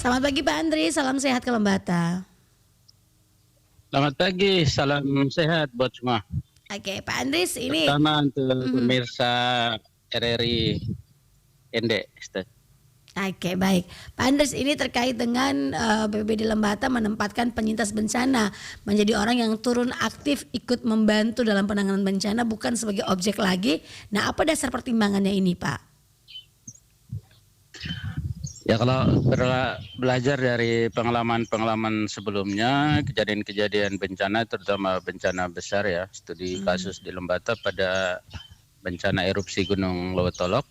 Selamat pagi Pak Andri, salam sehat Kalembata. Selamat pagi, salam sehat buat semua. Oke, Pak Andris ini. Terutama untuk Mhm. pemirsa RRI Ende. Oke, baik. Pak Andres, ini terkait dengan BPBD Lembata menempatkan penyintas bencana menjadi orang yang turun aktif ikut membantu dalam penanganan bencana, bukan sebagai objek lagi. Nah, apa dasar pertimbangannya ini, Pak? Ya kalau belajar dari pengalaman-pengalaman sebelumnya, kejadian-kejadian bencana, terutama bencana besar ya, studi kasus di Lembata pada bencana erupsi Gunung Lewotolok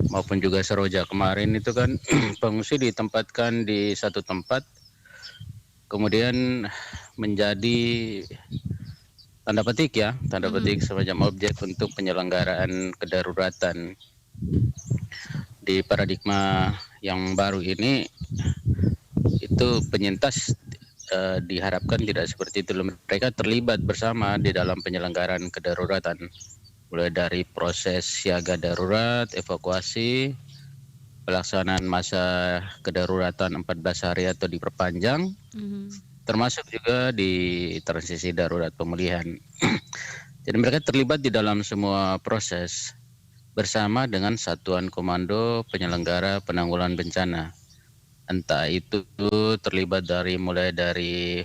maupun juga Seroja kemarin itu kan pengungsi ditempatkan di satu tempat, kemudian menjadi tanda petik semacam objek untuk penyelenggaraan kedaruratan. Di paradigma yang baru ini itu penyintas diharapkan tidak seperti itu. Mereka terlibat bersama di dalam penyelenggaraan kedaruratan, mulai dari proses siaga darurat, evakuasi, pelaksanaan masa kedaruratan 14 hari atau diperpanjang, termasuk juga di transisi darurat pemulihan. Jadi mereka terlibat di dalam semua proses bersama dengan Satuan Komando Penyelenggara Penanggulangan Bencana. Entah itu terlibat mulai dari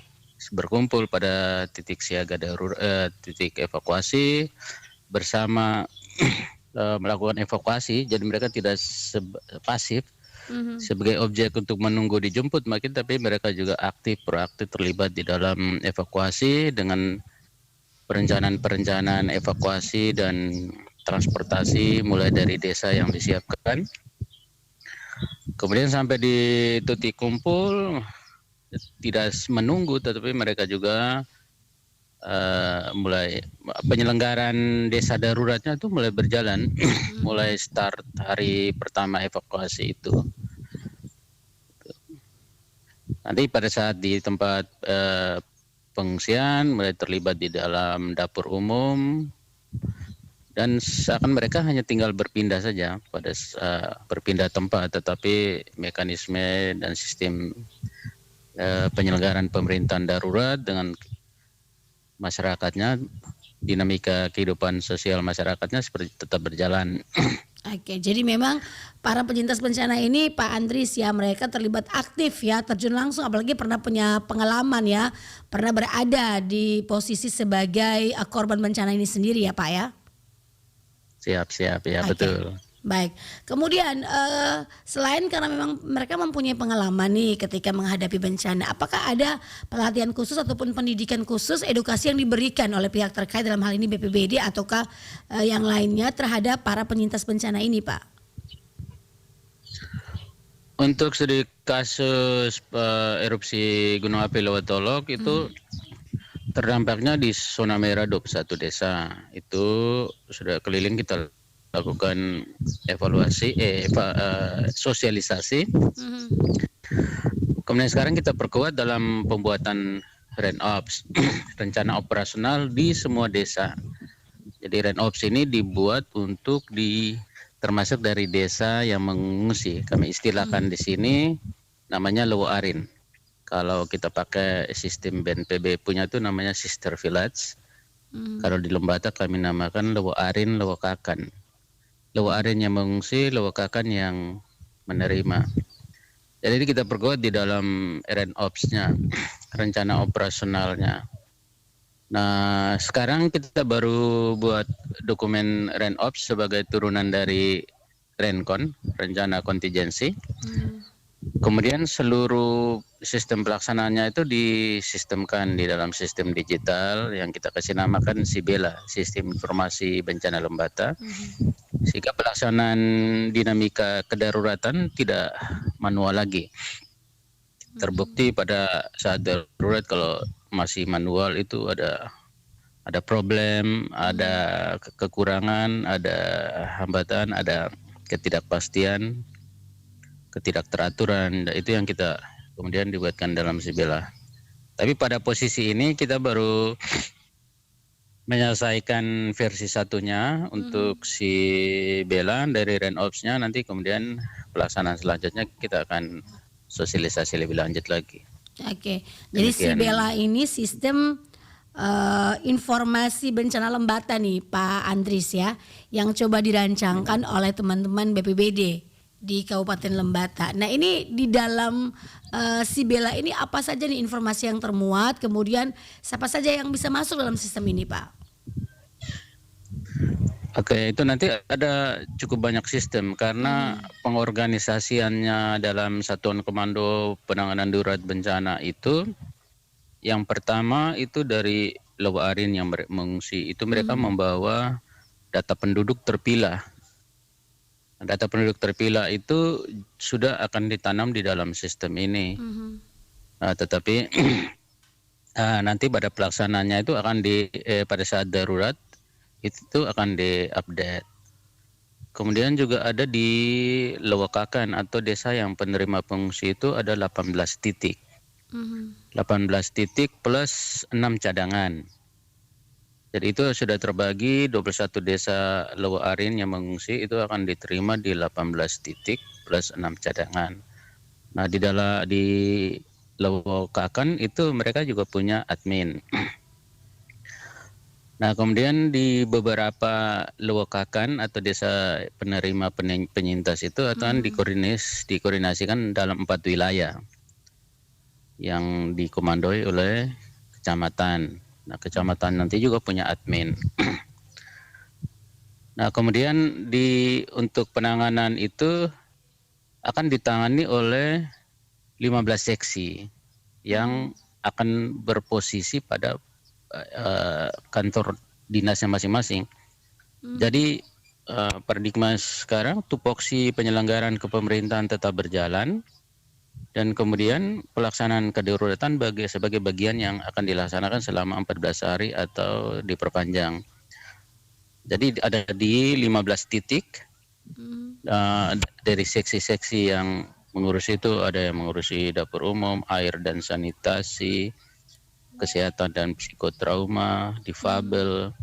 berkumpul pada titik siaga darurat, titik evakuasi bersama melakukan evakuasi. Jadi mereka tidak pasif sebagai objek untuk menunggu dijemput makin, tapi mereka juga proaktif terlibat di dalam evakuasi dengan perencanaan evakuasi dan transportasi mulai dari desa yang disiapkan. Kemudian sampai di titik kumpul tidak menunggu, tetapi mereka juga mulai penyelenggaraan desa daruratnya itu mulai berjalan mulai start hari pertama evakuasi itu. Nanti pada saat di tempat pengungsian mulai terlibat di dalam dapur umum, dan seakan mereka hanya tinggal berpindah saja pada berpindah tempat, tetapi mekanisme dan sistem penyelenggaraan pemerintahan darurat dengan masyarakatnya, dinamika kehidupan sosial masyarakatnya seperti tetap berjalan. Oke, jadi memang para penyintas bencana ini Pak Andris ya, mereka terlibat aktif ya, terjun langsung, apalagi pernah punya pengalaman ya, pernah berada di posisi sebagai korban bencana ini sendiri ya Pak ya. Siap ya. Oke. Betul. Baik, kemudian selain karena memang mereka mempunyai pengalaman nih ketika menghadapi bencana, apakah ada pelatihan khusus ataupun pendidikan khusus, edukasi yang diberikan oleh pihak terkait dalam hal ini BPBD ataukah yang lainnya terhadap para penyintas bencana ini, Pak? Untuk studi kasus erupsi Gunung Api Lewotolok itu terdampaknya di zona merah 21 desa. Itu sudah keliling kita lakukan evaluasi, sosialisasi. Kemudian sekarang kita perkuat dalam pembuatan RENOPS, rencana operasional di semua desa. Jadi RENOPS ini dibuat untuk termasuk dari desa yang mengungsi. Kami istilahkan di sini namanya Lewo Arin. Kalau kita pakai sistem BNPB punya itu namanya Sister Village. Kalau di Lembata kami namakan Lewo Arin, Lewo Kakan. Lewo Arin yang mengungsi, Lewo Kakan yang menerima. Jadi kita perkuat di dalam RENOPS-nya, rencana operasionalnya. Nah, sekarang kita baru buat dokumen RENOPS sebagai turunan dari RENCON, rencana kontingensi. Kemudian seluruh sistem pelaksanaannya itu disistemkan di dalam sistem digital yang kita kasih namakan SIBELA, Sistem Informasi Bencana Lembata. Sehingga pelaksanaan dinamika kedaruratan tidak manual lagi. Terbukti pada saat darurat kalau masih manual itu ada problem, ada kekurangan, ada hambatan, ada ketidakpastian, ketidakteraturan. Itu yang kita kemudian dibuatkan dalam SIBELA. Tapi pada posisi ini kita baru menyelesaikan versi satunya untuk si Bela dari RENOPS-nya. Nanti kemudian pelaksanaan selanjutnya kita akan sosialisasi lebih lanjut lagi. Oke, jadi si Demikian. Bella ini sistem informasi bencana Lembata nih Pak Andris ya, yang coba dirancangkan oleh teman-teman BPBD di Kabupaten Lembata. Nah ini di dalam si Bella ini apa saja nih informasi yang termuat, kemudian siapa saja yang bisa masuk dalam sistem ini Pak? Oke, itu nanti ada cukup banyak sistem karena pengorganisasiannya dalam Satuan Komando Penanganan Darurat Bencana itu, yang pertama itu dari Lowa Arin yang mengungsi, itu mereka membawa data penduduk terpilah. Data penduduk terpilah itu sudah akan ditanam di dalam sistem ini. Tetapi nanti pada pelaksanaannya itu akan pada saat darurat itu akan diupdate. Kemudian juga ada di Lewakakan atau desa yang penerima pengungsi itu ada 18 titik. 18 titik plus 6 cadangan. Jadi itu sudah terbagi 21 desa Lowa Arin yang mengungsi itu akan diterima di 18 titik plus 6 cadangan. Nah di Lewakakan itu mereka juga punya admin. Nah kemudian di beberapa Lewakakan atau desa penerima penyintas itu akan dikoordinasikan dalam 4 wilayah yang dikomandoi oleh kecamatan. Nah kecamatan nanti juga punya admin. Nah kemudian untuk penanganan itu akan ditangani oleh 15 seksi yang akan berposisi pada kantor dinasnya masing-masing. Jadi paradigma sekarang tupoksi penyelenggaraan kepemerintahan tetap berjalan dan kemudian pelaksanaan kedaruratan sebagai bagian yang akan dilaksanakan selama 14 hari atau diperpanjang. Jadi ada di 15 titik dari seksi-seksi yang mengurus itu, ada yang mengurusi dapur umum, air dan sanitasi, kesehatan dan psikotrauma, difabel,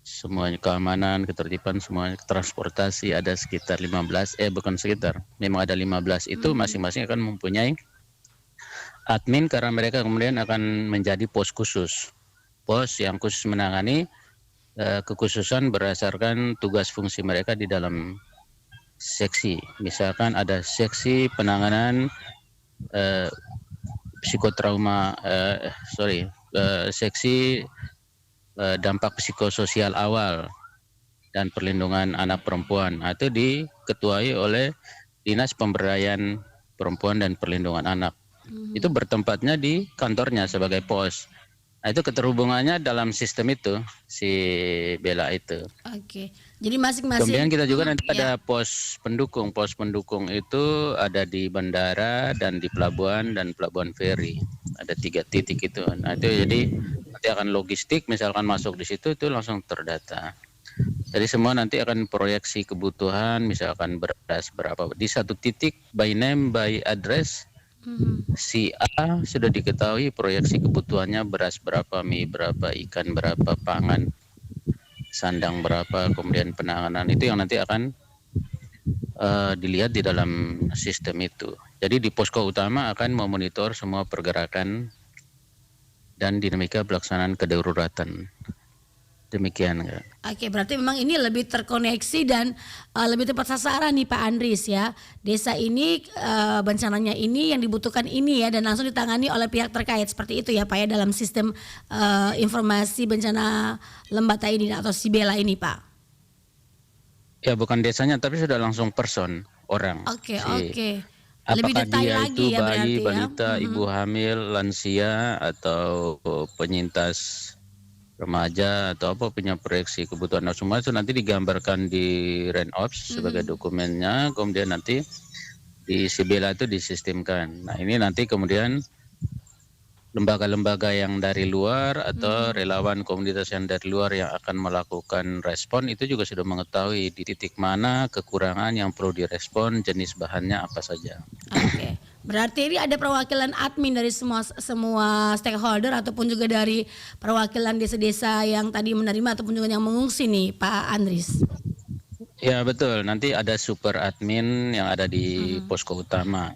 semuanya keamanan, ketertiban, semuanya transportasi ada sekitar 15, memang ada 15 itu masing-masing akan mempunyai admin karena mereka kemudian akan menjadi pos khusus. Pos yang khusus menangani kekhususan berdasarkan tugas fungsi mereka di dalam seksi. Misalkan ada seksi penanganan psikotrauma, seksi dampak psikososial awal dan perlindungan anak perempuan. Nah, itu diketuai oleh Dinas Pemberdayaan Perempuan dan Perlindungan Anak. Itu bertempatnya di kantornya sebagai pos. Nah, itu keterhubungannya dalam sistem itu, si Bella itu. Oke, jadi masing-masing. Kemudian kita juga nanti ada pos pendukung. Pos pendukung itu ada di bandara dan di pelabuhan dan pelabuhan feri. Ada 3 titik itu. Nah itu jadi nanti akan logistik, misalkan masuk di situ itu langsung terdata. Jadi semua nanti akan proyeksi kebutuhan, misalkan beras berapa di satu titik by name by address. Si A sudah diketahui proyeksi kebutuhannya beras berapa, mie berapa, ikan berapa, pangan sandang berapa, kemudian penanganan itu yang nanti akan dilihat di dalam sistem itu. Jadi di posko utama akan memonitor semua pergerakan dan dinamika pelaksanaan kedaruratan. Demikian. Oke, berarti memang ini lebih terkoneksi dan lebih tepat sasaran nih Pak Andris ya. Desa ini bencananya ini yang dibutuhkan ini ya, dan langsung ditangani oleh pihak terkait seperti itu ya Pak ya, dalam sistem informasi bencana Lembata ini atau si Bella ini Pak. Ya bukan desanya tapi sudah langsung person orang. Oke. Lebih Apakah detail dia lagi itu ya bayi, berarti balita, ya. ibu hamil, lansia atau penyintas remaja atau apa, punya proyeksi kebutuhan. Nah, semua itu nanti digambarkan di RENOPS sebagai dokumennya, kemudian nanti di si Bella itu disistemkan. Nah ini nanti kemudian lembaga-lembaga yang dari luar atau relawan komunitas yang dari luar yang akan melakukan respon itu juga sudah mengetahui di titik mana kekurangan yang perlu direspon, jenis bahannya apa saja. Oke. Berarti ini ada perwakilan admin dari semua stakeholder ataupun juga dari perwakilan desa-desa yang tadi menerima ataupun juga yang mengungsi nih Pak Andris. Ya betul, nanti ada super admin yang ada di posko utama.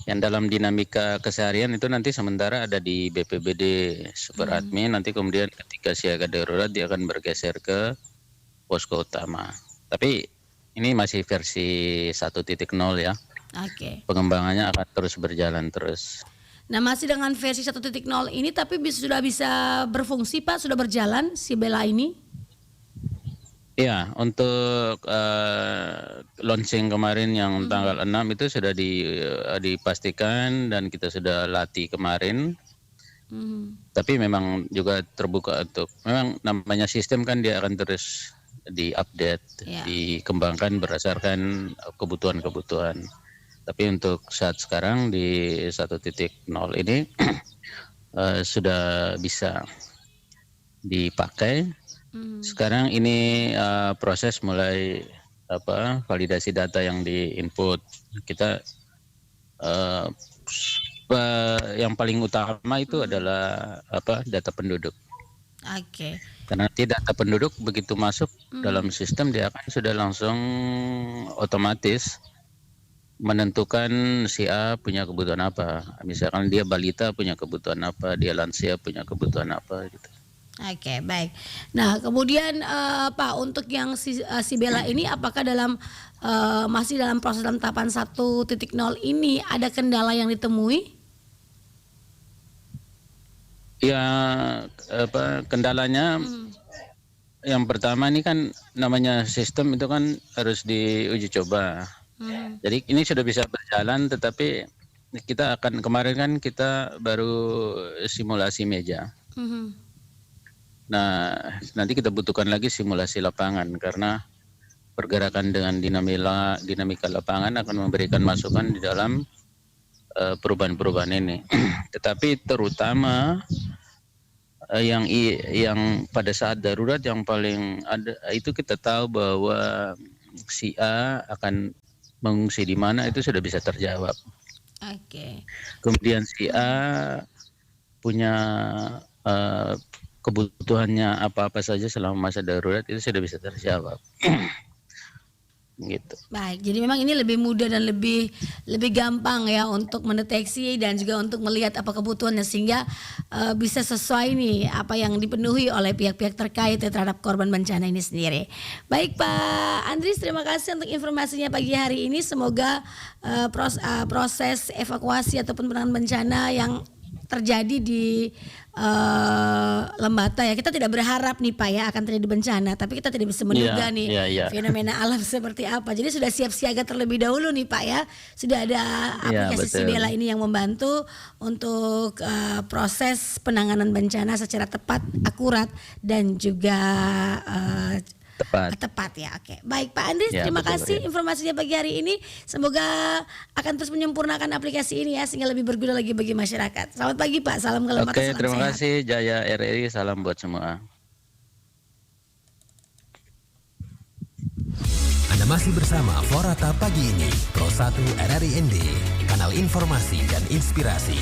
yang dalam dinamika keseharian itu nanti sementara ada di BPBD Super Admin, nanti kemudian ketika siaga darurat dia akan bergeser ke posko utama. Tapi ini masih versi 1.0 ya. Oke. Pengembangannya akan terus berjalan terus. Nah, masih dengan versi 1.0 ini tapi sudah bisa berfungsi Pak, sudah berjalan si Bella ini? Ya, untuk launching kemarin yang tanggal 6 itu sudah dipastikan dan kita sudah latih kemarin. Tapi memang juga terbuka untuk, memang namanya sistem kan dia akan terus diupdate, dikembangkan berdasarkan kebutuhan-kebutuhan. Tapi untuk saat sekarang di 1.0 ini sudah bisa dipakai. Sekarang ini proses mulai validasi data yang diinput. Kita yang paling utama itu adalah data penduduk. Oke. Karena nanti data penduduk begitu masuk dalam sistem dia akan sudah langsung otomatis menentukan si A punya kebutuhan apa. Misalkan dia balita punya kebutuhan apa, dia lansia punya kebutuhan apa gitu. Oke, baik. Nah, kemudian Pak, untuk yang si Bella ini apakah masih dalam proses dalam tahapan 1.0 ini ada kendala yang ditemui? Ya, kendalanya yang pertama ini kan namanya sistem itu kan harus diuji coba. Jadi ini sudah bisa berjalan, tetapi kita akan kemarin kan kita baru simulasi meja. Nah, nanti kita butuhkan lagi simulasi lapangan karena pergerakan dengan dinamika lapangan akan memberikan masukan di dalam perubahan-perubahan ini. Tetapi terutama yang pada saat darurat yang paling ada itu kita tahu bahwa si A akan mengungsi di mana itu sudah bisa terjawab. Oke. Kemudian si A punya kebutuhannya apa-apa saja selama masa darurat itu sudah bisa terjawab. Gitu. Baik, jadi memang ini lebih mudah dan lebih gampang ya untuk mendeteksi dan juga untuk melihat apa kebutuhannya sehingga bisa sesuai nih apa yang dipenuhi oleh pihak-pihak terkait terhadap korban bencana ini sendiri. Baik Pak Andris, terima kasih untuk informasinya pagi hari ini. Semoga proses evakuasi ataupun penanganan bencana yang terjadi di Lembata ya, kita tidak berharap nih Pak ya akan terjadi bencana, tapi kita tidak bisa menduga fenomena alam seperti apa. Jadi sudah siap siaga terlebih dahulu nih Pak ya. Sudah ada aplikasi Bella ini yang membantu untuk proses penanganan bencana secara tepat, akurat dan juga tepat ya. Oke. Baik Pak Andris, terima kasih informasinya pagi hari ini. Semoga akan terus menyempurnakan aplikasi ini ya sehingga lebih berguna lagi bagi masyarakat. Selamat pagi Pak, salam ke Lembata. Oke, terima kasih Jaya RRI, salam buat semua. Anda masih bersama Forata Pagi ini, Pro 1 RRI ND, kanal informasi dan inspirasi.